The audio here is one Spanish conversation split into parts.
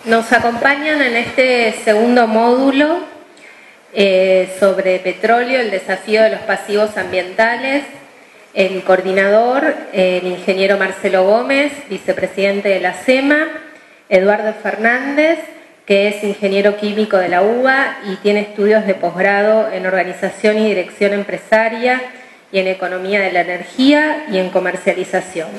Nos acompañan en este segundo módulo sobre petróleo, el desafío de los pasivos ambientales, el coordinador, el ingeniero Marcelo Gómez, vicepresidente de la SEMA, Eduardo Fernández, que es ingeniero químico de la UBA y tiene estudios de posgrado en organización y dirección empresaria y en economía de la energía y en comercialización.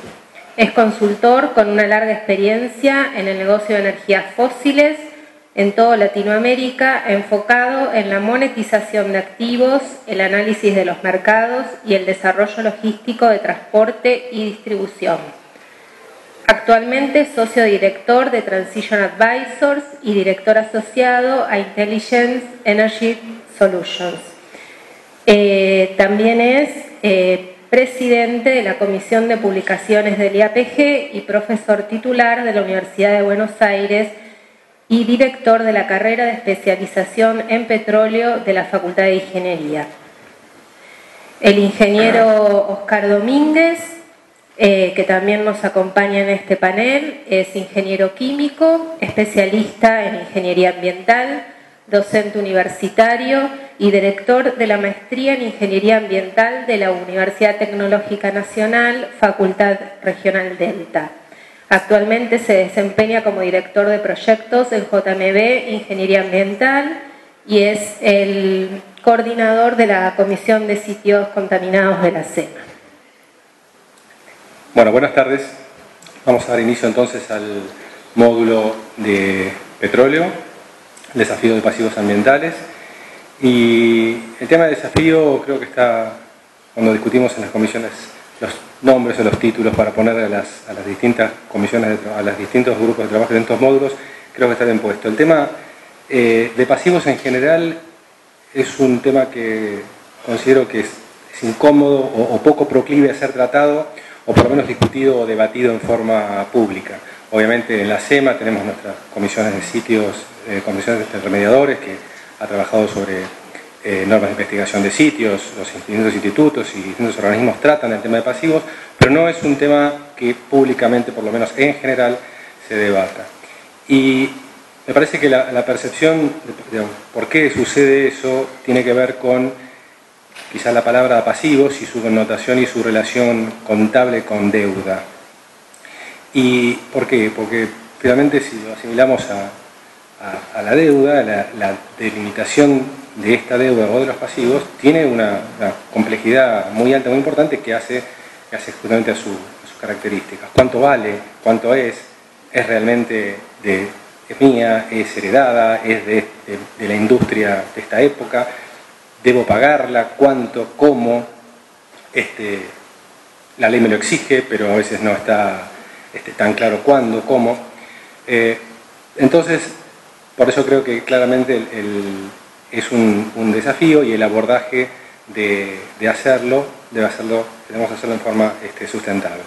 Es consultor con una larga experiencia en el negocio de energías fósiles en toda Latinoamérica, enfocado en la monetización de activos, el análisis de los mercados y el desarrollo logístico de transporte y distribución. Actualmente es socio director de Transition Advisors y director asociado a Intelligent Energy Solutions. También es presidente de la Comisión de Publicaciones del IAPG y profesor titular de la Universidad de Buenos Aires y director de la carrera de especialización en petróleo de la Facultad de Ingeniería. El ingeniero Oscar Domínguez, que también nos acompaña en este panel, es ingeniero químico, especialista en ingeniería ambiental, docente universitario y director de la Maestría en Ingeniería Ambiental de la Universidad Tecnológica Nacional, Facultad Regional Delta. Actualmente se desempeña como director de proyectos en JMB Ingeniería Ambiental y es el coordinador de la Comisión de Sitios Contaminados de la SEMA. Bueno, buenas tardes. Vamos a dar inicio entonces al módulo de petróleo, desafío de pasivos ambientales. Y el tema de desafío creo que está, cuando discutimos en las comisiones, los nombres o los títulos para poner a las distintas comisiones, a los distintos grupos de trabajo de estos módulos, creo que está bien puesto. El tema de pasivos en general es un tema que considero que es incómodo o poco proclive a ser tratado, o por lo menos discutido o debatido en forma pública. Obviamente en la SEMA tenemos nuestras comisiones de sitios, comisiones de remediadores que ha trabajado sobre normas de investigación de sitios, los distintos institutos y distintos organismos tratan el tema de pasivos, pero no es un tema que públicamente, por lo menos en general, se debata. Y me parece que la percepción de por qué sucede eso tiene que ver con quizás la palabra pasivos y su connotación y su relación contable con deuda. ¿Y por qué? Porque finalmente si lo asimilamos a la deuda, la delimitación de esta deuda o de los pasivos tiene una complejidad muy alta, muy importante que hace justamente a sus características. ¿Cuánto vale? ¿Cuánto es? ¿Es realmente es mía? ¿Es heredada? ¿Es de la industria de esta época? ¿Debo pagarla? ¿Cuánto? ¿Cómo? La ley me lo exige, pero a veces no está tan claro cuándo, cómo. Entonces, por eso creo que claramente es un desafío y el abordaje de hacerlo, debemos hacerlo en forma sustentable.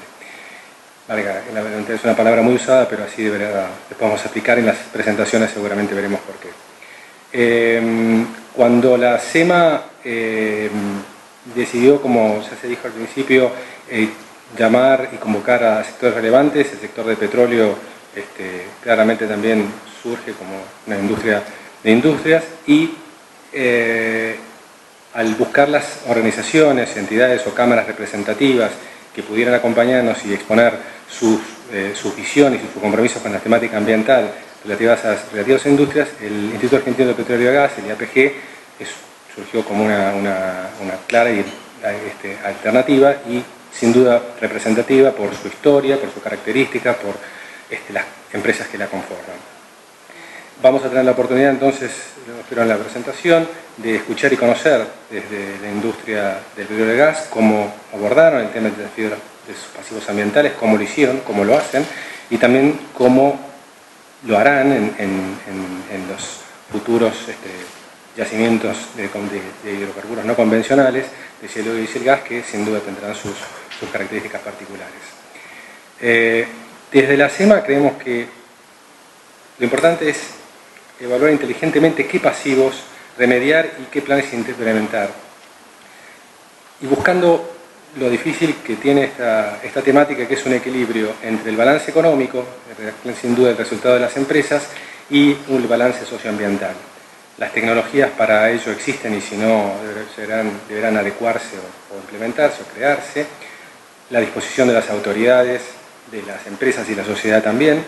Es una palabra muy usada, pero así de verdad después vamos a explicar en las presentaciones, seguramente veremos por qué. Cuando la SEMA decidió, como ya se dijo al principio, llamar y convocar a sectores relevantes, el sector de petróleo claramente también surge como una industria de industrias y al buscar las organizaciones, entidades o cámaras representativas que pudieran acompañarnos y exponer sus visiones y sus compromisos con la temática ambiental relativas a las industrias, el Instituto Argentino de Petróleo y Gas, el IAPG, surgió como una clara alternativa y sin duda representativa por su historia, por su característica, por las empresas que la conforman. Vamos a tener la oportunidad entonces, en la presentación, de escuchar y conocer desde la industria del petróleo y gas cómo abordaron el tema del desafío de sus pasivos ambientales, cómo lo hicieron, cómo lo hacen y también cómo lo harán en los futuros yacimientos de hidrocarburos no convencionales, de cielo y el gas, que sin duda tendrán sus características particulares. Desde la SEMA creemos que lo importante es evaluar inteligentemente qué pasivos remediar y qué planes implementar. Y buscando lo difícil que tiene esta temática, que es un equilibrio entre el balance económico, sin duda el resultado de las empresas, y un balance socioambiental. Las tecnologías para ello existen y si no deberán adecuarse o implementarse o crearse. La disposición de las autoridades, de las empresas y la sociedad también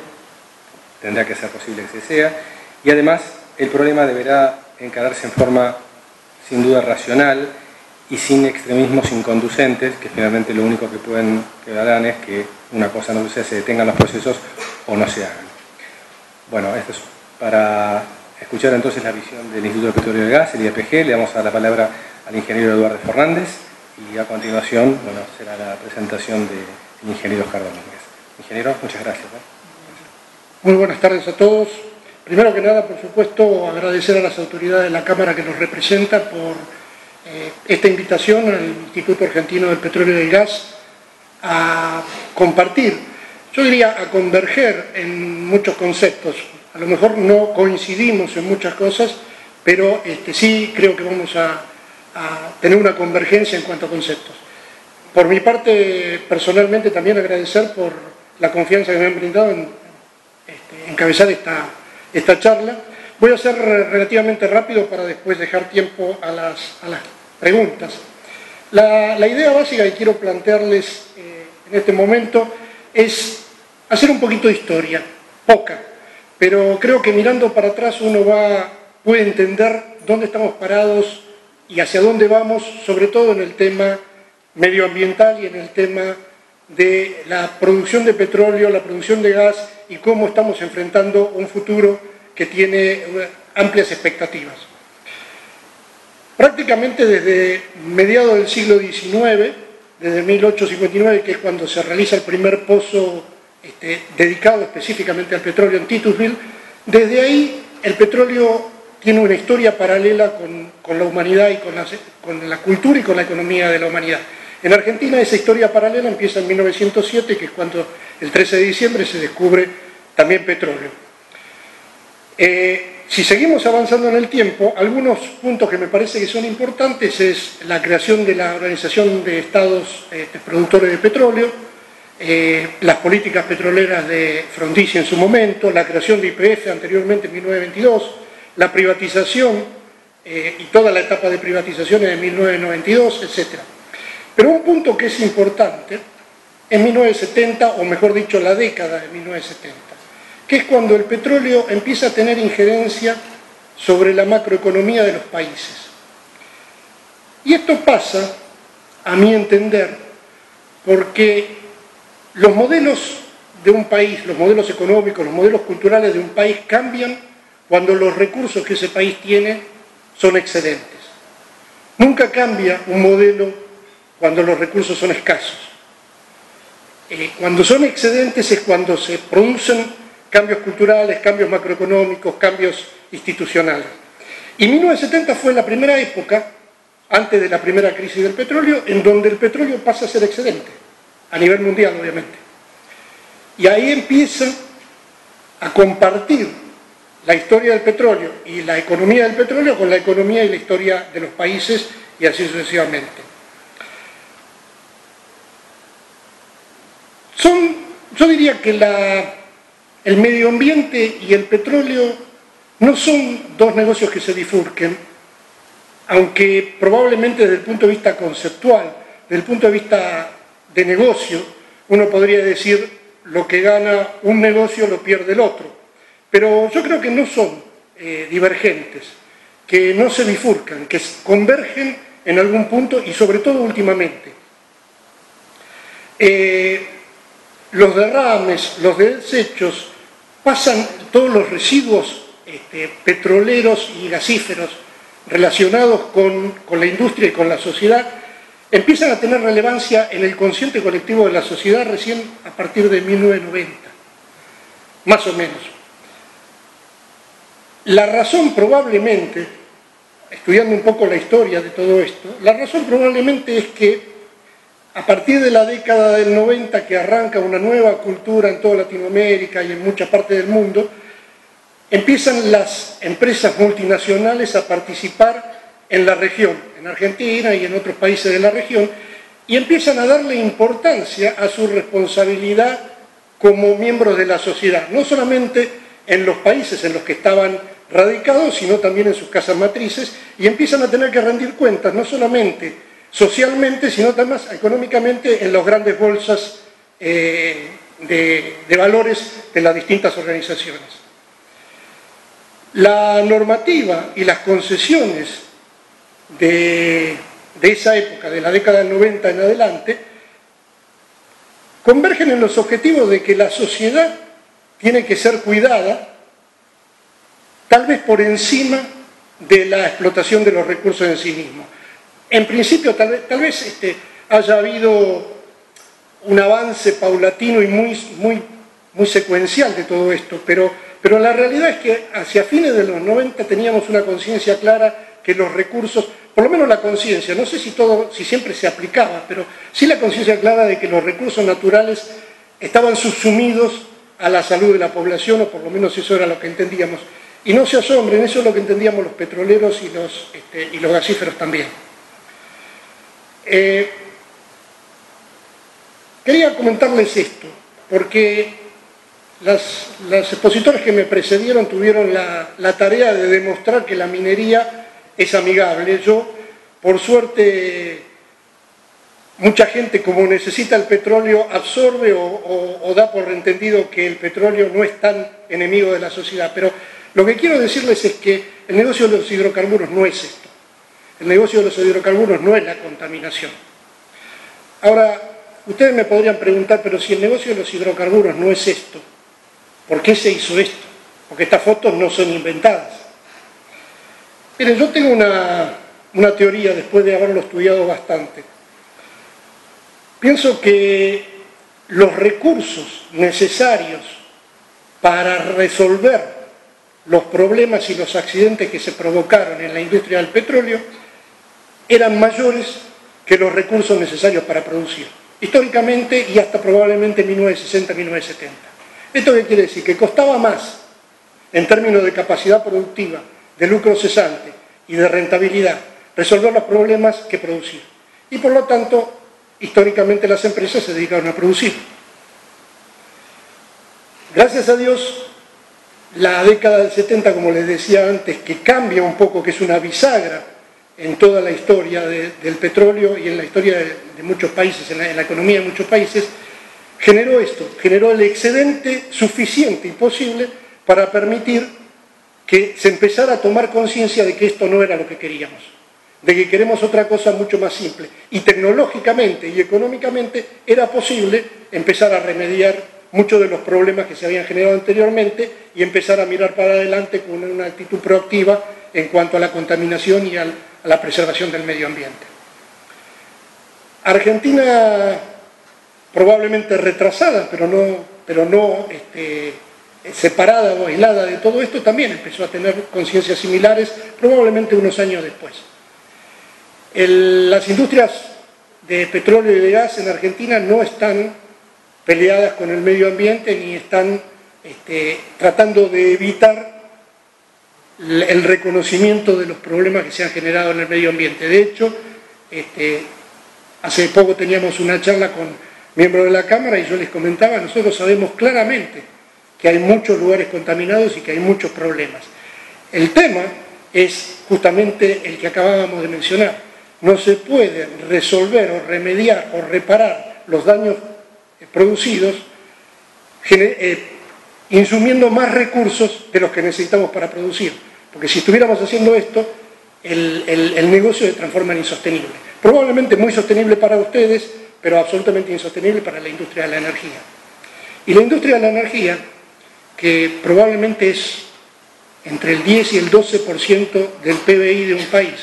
tendrá que ser posible que se sea. Y además el problema deberá encararse en forma sin duda racional y sin extremismos inconducentes, que finalmente lo único que harán es que una cosa no se detengan los procesos o no se hagan. Bueno, esto es para escuchar entonces la visión del Instituto de Petróleo y Gas, el IAPG. Le damos a la palabra al ingeniero Eduardo Fernández y a continuación será la presentación del ingeniero Oscar Domínguez. Ingeniero, muchas gracias. Muy buenas tardes a todos. Primero que nada, por supuesto, agradecer a las autoridades de la Cámara que nos representa por esta invitación al Instituto Argentino del Petróleo y del Gas a compartir, yo diría a converger en muchos conceptos. A lo mejor no coincidimos en muchas cosas, pero sí creo que vamos a tener una convergencia en cuanto a conceptos. Por mi parte, personalmente, también agradecer por la confianza que me han brindado en encabezar esta charla. Voy a ser relativamente rápido para después dejar tiempo a las preguntas. La idea básica que quiero plantearles en este momento es hacer un poquito de historia, poca, pero creo que mirando para atrás uno puede entender dónde estamos parados y hacia dónde vamos, sobre todo en el tema medioambiental y en el tema de la producción de petróleo, la producción de gas y cómo estamos enfrentando un futuro que tiene amplias expectativas. Prácticamente desde mediados del siglo XIX, desde 1859, que es cuando se realiza el primer pozo dedicado específicamente al petróleo en Titusville, desde ahí el petróleo tiene una historia paralela con la humanidad y con la cultura y con la economía de la humanidad. En Argentina esa historia paralela empieza en 1907, que es cuando el 13 de diciembre se descubre también petróleo. Si seguimos avanzando en el tiempo, algunos puntos que me parece que son importantes es la creación de la Organización de Estados Productores de Petróleo, las políticas petroleras de Frondizi en su momento, la creación de YPF anteriormente en 1922, la privatización y toda la etapa de privatizaciones de 1992, etc. Pero un punto que es importante es 1970, o mejor dicho, la década de 1970, que es cuando el petróleo empieza a tener injerencia sobre la macroeconomía de los países. Y esto pasa, a mi entender, porque los modelos de un país, los modelos económicos, los modelos culturales de un país cambian cuando los recursos que ese país tiene son excedentes. Nunca cambia un modelo cuando los recursos son escasos. Cuando son excedentes es cuando se producen cambios culturales, cambios macroeconómicos, cambios institucionales. Y 1970 fue la primera época, antes de la primera crisis del petróleo, en donde el petróleo pasa a ser excedente, a nivel mundial obviamente. Y ahí empieza a compartir la historia del petróleo y la economía del petróleo con la economía y la historia de los países y así sucesivamente. Yo diría que el medio ambiente y el petróleo no son dos negocios que se bifurquen, aunque probablemente desde el punto de vista conceptual, desde el punto de vista de negocio, uno podría decir lo que gana un negocio lo pierde el otro. Pero yo creo que no son divergentes, que no se bifurcan, que convergen en algún punto y sobre todo últimamente. Los derrames, los desechos, pasan todos los residuos petroleros y gasíferos relacionados con la industria y con la sociedad, empiezan a tener relevancia en el consciente colectivo de la sociedad recién a partir de 1990, más o menos. La razón probablemente, estudiando un poco la historia de todo esto, la razón probablemente es que a partir de la década del 90, que arranca una nueva cultura en toda Latinoamérica y en muchas partes del mundo, empiezan las empresas multinacionales a participar en la región, en Argentina y en otros países de la región, y empiezan a darle importancia a su responsabilidad como miembros de la sociedad, no solamente en los países en los que estaban radicados, sino también en sus casas matrices, y empiezan a tener que rendir cuentas, no solamente socialmente, sino también económicamente en las grandes bolsas de valores de las distintas organizaciones. La normativa y las concesiones de esa época, de la década del 90 en adelante, convergen en los objetivos de que la sociedad tiene que ser cuidada, tal vez por encima de la explotación de los recursos en sí mismos. En principio, tal vez haya habido un avance paulatino y muy secuencial de todo esto, pero la realidad es que hacia fines de los 90 teníamos una conciencia clara que los recursos, por lo menos la conciencia, no sé si siempre se aplicaba, pero sí la conciencia clara de que los recursos naturales estaban subsumidos a la salud de la población, o por lo menos eso era lo que entendíamos. Y no se asombren, eso es lo que entendíamos los petroleros y los gasíferos también. Quería comentarles esto, porque los expositores que me precedieron tuvieron la tarea de demostrar que la minería es amigable. Yo, por suerte, mucha gente, como necesita el petróleo, absorbe o da por entendido que el petróleo no es tan enemigo de la sociedad. Pero lo que quiero decirles es que el negocio de los hidrocarburos no es esto. El negocio de los hidrocarburos no es la contaminación. Ahora, ustedes me podrían preguntar, pero si el negocio de los hidrocarburos no es esto, ¿por qué se hizo esto? Porque estas fotos no son inventadas. Miren, yo tengo una teoría después de haberlo estudiado bastante. Pienso que los recursos necesarios para resolver los problemas y los accidentes que se provocaron en la industria del petróleo eran mayores que los recursos necesarios para producir, históricamente y hasta probablemente 1960-1970. ¿Esto qué quiere decir? Que costaba más en términos de capacidad productiva, de lucro cesante y de rentabilidad resolver los problemas que producir. Y por lo tanto, históricamente las empresas se dedicaron a producir. Gracias a Dios, la década del 70, como les decía antes, que cambia un poco, que es una bisagra en toda la historia del petróleo y en la historia de muchos países, en la economía de muchos países, generó esto, generó el excedente suficiente y posible para permitir que se empezara a tomar conciencia de que esto no era lo que queríamos, de que queremos otra cosa mucho más simple. Y tecnológicamente y económicamente era posible empezar a remediar muchos de los problemas que se habían generado anteriormente y empezar a mirar para adelante con una actitud proactiva en cuanto a la contaminación y a la preservación del medio ambiente. Argentina, probablemente retrasada, pero no separada o aislada de todo esto, también empezó a tener conciencias similares, probablemente unos años después. Las industrias de petróleo y de gas en Argentina no están peleadas con el medio ambiente ni están tratando de evitar el reconocimiento de los problemas que se han generado en el medio ambiente. De hecho, hace poco teníamos una charla con miembros de la Cámara y yo les comentaba, nosotros sabemos claramente que hay muchos lugares contaminados y que hay muchos problemas. El tema es justamente el que acabábamos de mencionar. No se puede resolver o remediar o reparar los daños producidos insumiendo más recursos de los que necesitamos para producir. Porque si estuviéramos haciendo esto, el negocio se transforma en insostenible. Probablemente muy sostenible para ustedes, pero absolutamente insostenible para la industria de la energía. Y la industria de la energía, que probablemente es entre el 10 y el 12% del PBI de un país,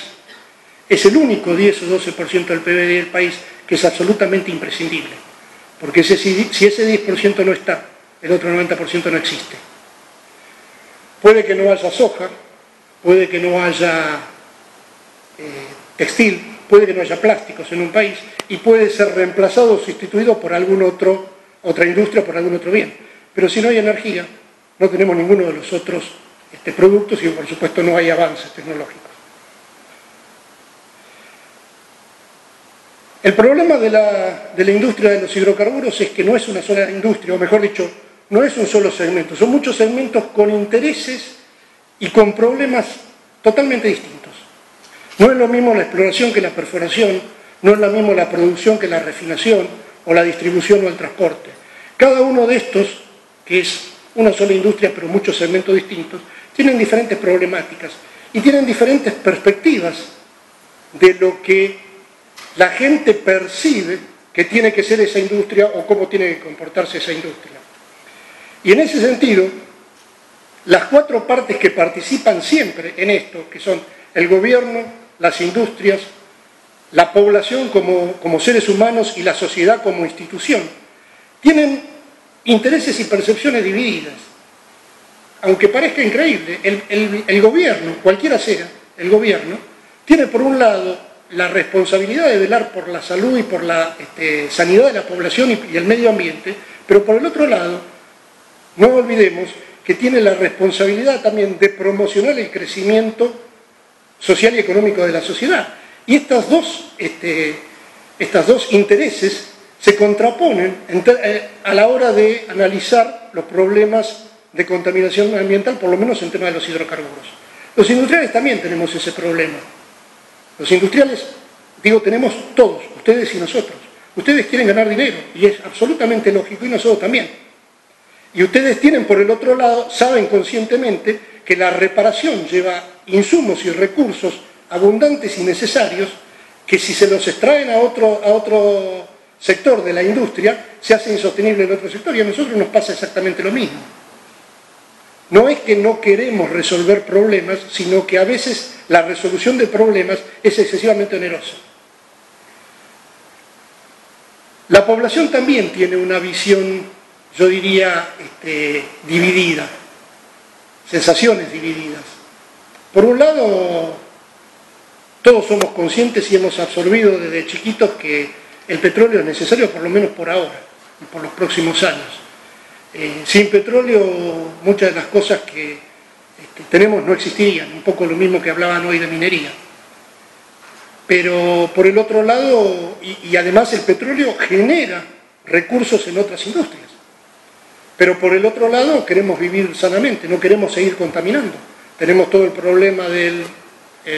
es el único 10 o 12% del PBI del país que es absolutamente imprescindible. Porque si ese 10% no está, el otro 90% no existe. Puede que no haya soja, puede que no haya textil, puede que no haya plásticos en un país y puede ser reemplazado o sustituido por otra industria, por algún otro bien. Pero si no hay energía, no tenemos ninguno de los otros productos y por supuesto no hay avances tecnológicos. El problema de la industria de los hidrocarburos es que no es una sola industria, o mejor dicho, no es un solo segmento, son muchos segmentos con intereses y con problemas totalmente distintos. No es lo mismo la exploración que la perforación, no es lo mismo la producción que la refinación, o la distribución o el transporte. Cada uno de estos, que es una sola industria pero muchos segmentos distintos, tienen diferentes problemáticas y tienen diferentes perspectivas de lo que la gente percibe que tiene que ser esa industria o cómo tiene que comportarse esa industria. Y en ese sentido, las cuatro partes que participan siempre en esto, que son el gobierno, las industrias, la población como seres humanos y la sociedad como institución, tienen intereses y percepciones divididas. Aunque parezca increíble, el gobierno, cualquiera sea el gobierno, tiene por un lado la responsabilidad de velar por la salud y por la sanidad de la población y el medio ambiente, pero por el otro lado, no olvidemos que tiene la responsabilidad también de promocionar el crecimiento social y económico de la sociedad. Y estos dos intereses se contraponen a la hora de analizar los problemas de contaminación ambiental, por lo menos en tema de los hidrocarburos. Los industriales también tenemos ese problema. Los industriales, digo, tenemos todos, ustedes y nosotros. Ustedes quieren ganar dinero y es absolutamente lógico, y nosotros también. Y ustedes tienen por el otro lado, saben conscientemente que la reparación lleva insumos y recursos abundantes y necesarios que si se los extraen a otro sector de la industria se hace insostenible en otro sector, y a nosotros nos pasa exactamente lo mismo. No es que no queremos resolver problemas, sino que a veces la resolución de problemas es excesivamente onerosa. La población también tiene una visión, yo diría, dividida, sensaciones divididas. Por un lado, todos somos conscientes y hemos absorbido desde chiquitos que el petróleo es necesario, por lo menos por ahora, y por los próximos años. Sin petróleo, muchas de las cosas que tenemos no existirían, un poco lo mismo que hablaban hoy de minería. Pero por el otro lado, y además el petróleo genera recursos en otras industrias. Pero por el otro lado queremos vivir sanamente, no queremos seguir contaminando. Tenemos todo el problema del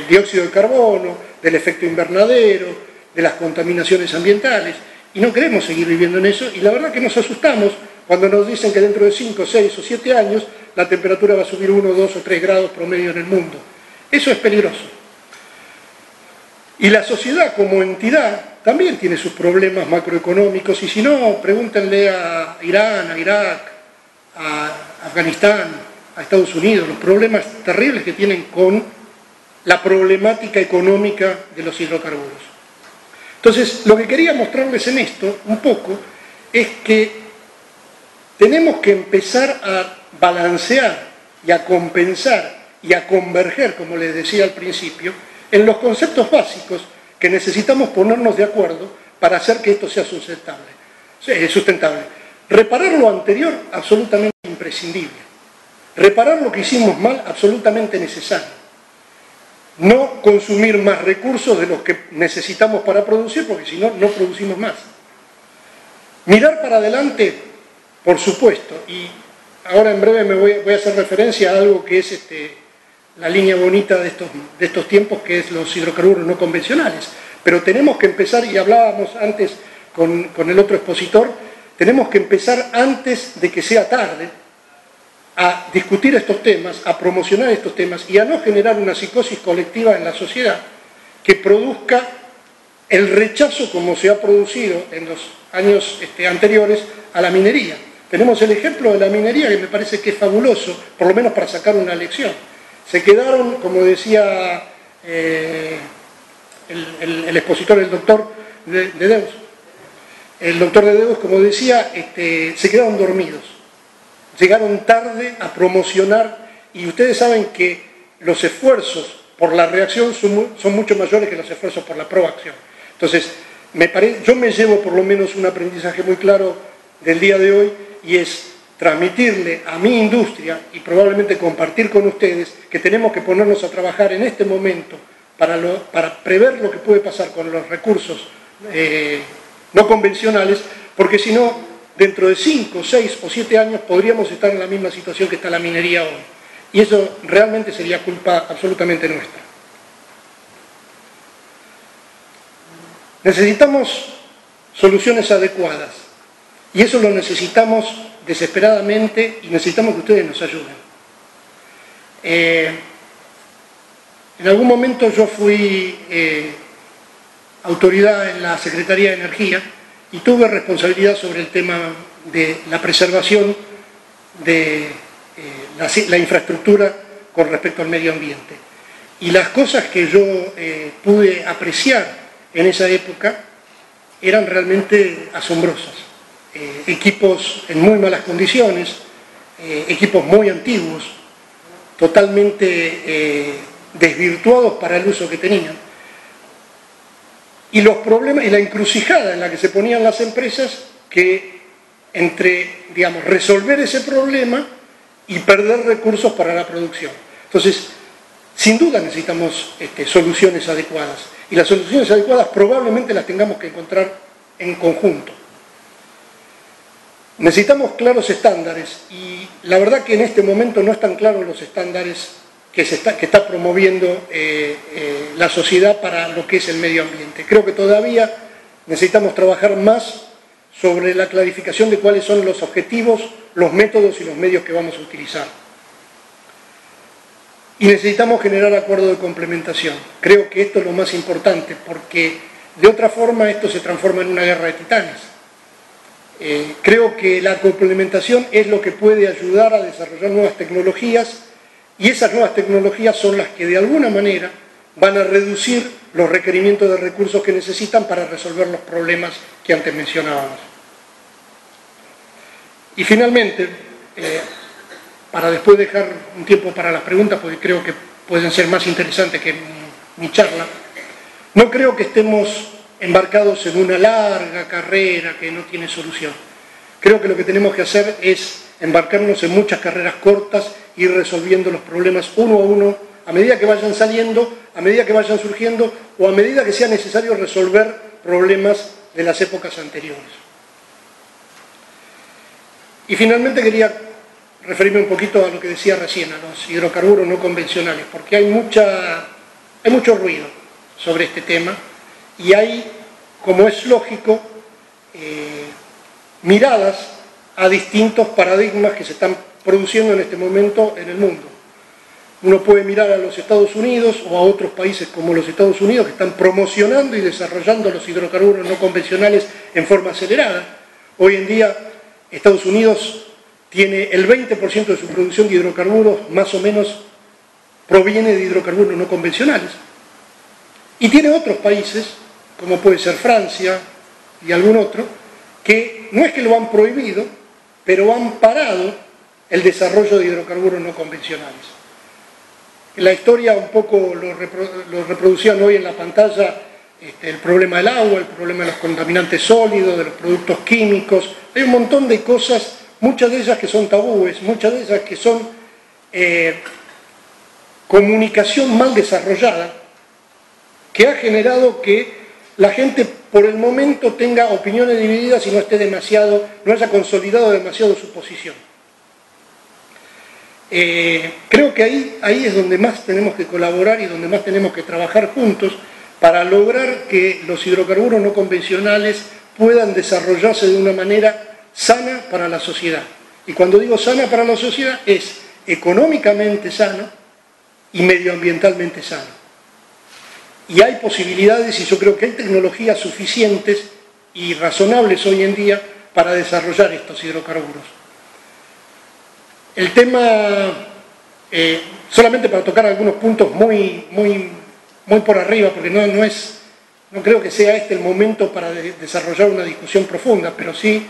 dióxido de carbono, del efecto invernadero, de las contaminaciones ambientales, y no queremos seguir viviendo en eso, y la verdad que nos asustamos cuando nos dicen que dentro de 5, 6 o 7 años la temperatura va a subir 1, 2 o 3 grados promedio en el mundo. Eso es peligroso. Y la sociedad como entidad también tiene sus problemas macroeconómicos, y si no, pregúntenle a Irán, a Irak, a Afganistán, a Estados Unidos, los problemas terribles que tienen con la problemática económica de los hidrocarburos. Entonces, lo que quería mostrarles en esto, un poco, es que tenemos que empezar a balancear y a compensar y a converger, como les decía al principio, en los conceptos básicos que necesitamos ponernos de acuerdo para hacer que esto sea sustentable. Reparar lo anterior, absolutamente imprescindible. Reparar lo que hicimos mal, absolutamente necesario. No consumir más recursos de los que necesitamos para producir, porque si no, no producimos más. Mirar para adelante, por supuesto, y ahora en breve me voy a hacer referencia a algo que es la línea bonita de estos tiempos, que es los hidrocarburos no convencionales. Pero tenemos que empezar, y hablábamos antes con el otro expositor, tenemos que empezar antes de que sea tarde a discutir estos temas, a promocionar estos temas y a no generar una psicosis colectiva en la sociedad que produzca el rechazo como se ha producido en los años anteriores a la minería. Tenemos el ejemplo de la minería que me parece que es fabuloso, por lo menos para sacar una lección. Se quedaron, como decía el expositor, el doctor de Deus, como decía, se quedaron dormidos. Llegaron tarde a promocionar, y ustedes saben que los esfuerzos por la reacción son mucho mayores que los esfuerzos por la proacción. Entonces, yo me llevo por lo menos un aprendizaje muy claro del día de hoy, y es transmitirle a mi industria y probablemente compartir con ustedes que tenemos que ponernos a trabajar en este momento para prever lo que puede pasar con los recursos no convencionales, porque si no, dentro de 5, 6 o 7 años podríamos estar en la misma situación que está la minería hoy. Y eso realmente sería culpa absolutamente nuestra. Necesitamos soluciones adecuadas. Y eso lo necesitamos desesperadamente y necesitamos que ustedes nos ayuden. En algún momento yo fui autoridad en la Secretaría de Energía y tuve responsabilidad sobre el tema de la preservación de la infraestructura con respecto al medio ambiente. Y las cosas que yo pude apreciar en esa época eran realmente asombrosas. Equipos en muy malas condiciones, equipos muy antiguos, totalmente desvirtuados para el uso que tenían. Y los problemas y la encrucijada en la que se ponían las empresas que entre, digamos, resolver ese problema y perder recursos para la producción. Entonces, sin duda necesitamos soluciones adecuadas. Y las soluciones adecuadas probablemente las tengamos que encontrar en conjunto. Necesitamos claros estándares y la verdad que en este momento no están claros los estándares que está promoviendo la sociedad para lo que es el medio ambiente. Creo que todavía necesitamos trabajar más sobre la clarificación de cuáles son los objetivos, los métodos y los medios que vamos a utilizar. Y necesitamos generar acuerdos de complementación. Creo que esto es lo más importante porque de otra forma esto se transforma en una guerra de titanes. Creo que la complementación es lo que puede ayudar a desarrollar nuevas tecnologías y esas nuevas tecnologías son las que de alguna manera van a reducir los requerimientos de recursos que necesitan para resolver los problemas que antes mencionábamos. Y finalmente, para después dejar un tiempo para las preguntas, porque creo que pueden ser más interesantes que mi charla, no creo que estemos embarcados en una larga carrera que no tiene solución. Creo que lo que tenemos que hacer es embarcarnos en muchas carreras cortas, ir resolviendo los problemas uno a uno, a medida que vayan saliendo, a medida que vayan surgiendo, o a medida que sea necesario resolver problemas de las épocas anteriores. Y finalmente quería referirme un poquito a lo que decía recién, a los hidrocarburos no convencionales, porque hay mucho ruido sobre este tema, y hay, como es lógico, miradas a distintos paradigmas que se están produciendo en este momento en el mundo. Uno puede mirar a los Estados Unidos o a otros países como los Estados Unidos que están promocionando y desarrollando los hidrocarburos no convencionales en forma acelerada. Hoy en día Estados Unidos tiene el 20% de su producción de hidrocarburos, más o menos, proviene de hidrocarburos no convencionales. Y tiene otros países, como puede ser Francia y algún otro, que no es que lo han prohibido, pero han parado el desarrollo de hidrocarburos no convencionales. En la historia un poco lo reproducían hoy en la pantalla, el problema del agua, el problema de los contaminantes sólidos, de los productos químicos. Hay un montón de cosas, muchas de ellas que son tabúes, muchas de ellas que son comunicación mal desarrollada, que ha generado que la gente por el momento tenga opiniones divididas y no haya consolidado demasiado su posición. Creo que ahí es donde más tenemos que colaborar y donde más tenemos que trabajar juntos para lograr que los hidrocarburos no convencionales puedan desarrollarse de una manera sana para la sociedad. Y cuando digo sana para la sociedad es económicamente sano y medioambientalmente sano. Y hay posibilidades y yo creo que hay tecnologías suficientes y razonables hoy en día para desarrollar estos hidrocarburos. El tema, solamente para tocar algunos puntos muy por arriba, porque no creo que sea este el momento para desarrollar una discusión profunda, pero sí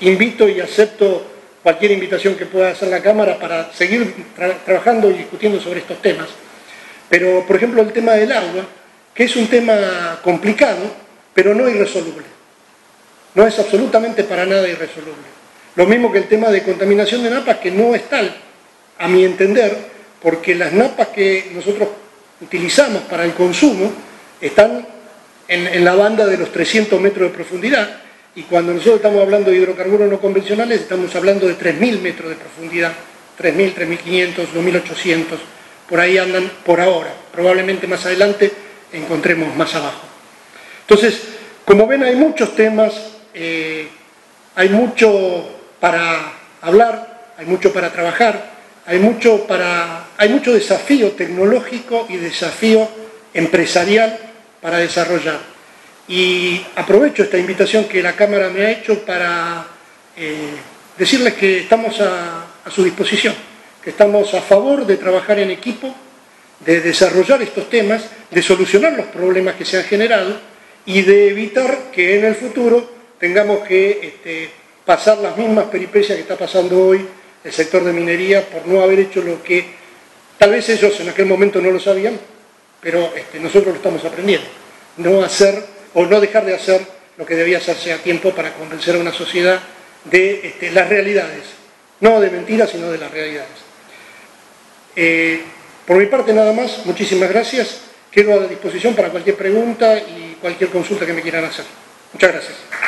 invito y acepto cualquier invitación que pueda hacer la Cámara para seguir trabajando y discutiendo sobre estos temas. Pero, por ejemplo, el tema del agua, que es un tema complicado, pero no irresoluble. No es absolutamente para nada irresoluble. Lo mismo que el tema de contaminación de napas, que no es tal, a mi entender, porque las napas que nosotros utilizamos para el consumo están en la banda de los 300 metros de profundidad y cuando nosotros estamos hablando de hidrocarburos no convencionales estamos hablando de 3.000 metros de profundidad, 3.000, 3.500, 2.800, por ahí andan por ahora, probablemente más adelante encontremos más abajo. Entonces, como ven, hay muchos temas, hay mucho para hablar, hay mucho para trabajar, hay mucho desafío tecnológico y desafío empresarial para desarrollar. Y aprovecho esta invitación que la Cámara me ha hecho para decirles que estamos a su disposición, que estamos a favor de trabajar en equipo, de desarrollar estos temas, de solucionar los problemas que se han generado y de evitar que en el futuro tengamos que pasar las mismas peripecias que está pasando hoy el sector de minería por no haber hecho lo que tal vez ellos en aquel momento no lo sabían, pero nosotros lo estamos aprendiendo. No hacer o no dejar de hacer lo que debía hacerse a tiempo para convencer a una sociedad de las realidades, no de mentiras, sino de las realidades. Por mi parte nada más, muchísimas gracias, quedo a disposición para cualquier pregunta y cualquier consulta que me quieran hacer. Muchas gracias.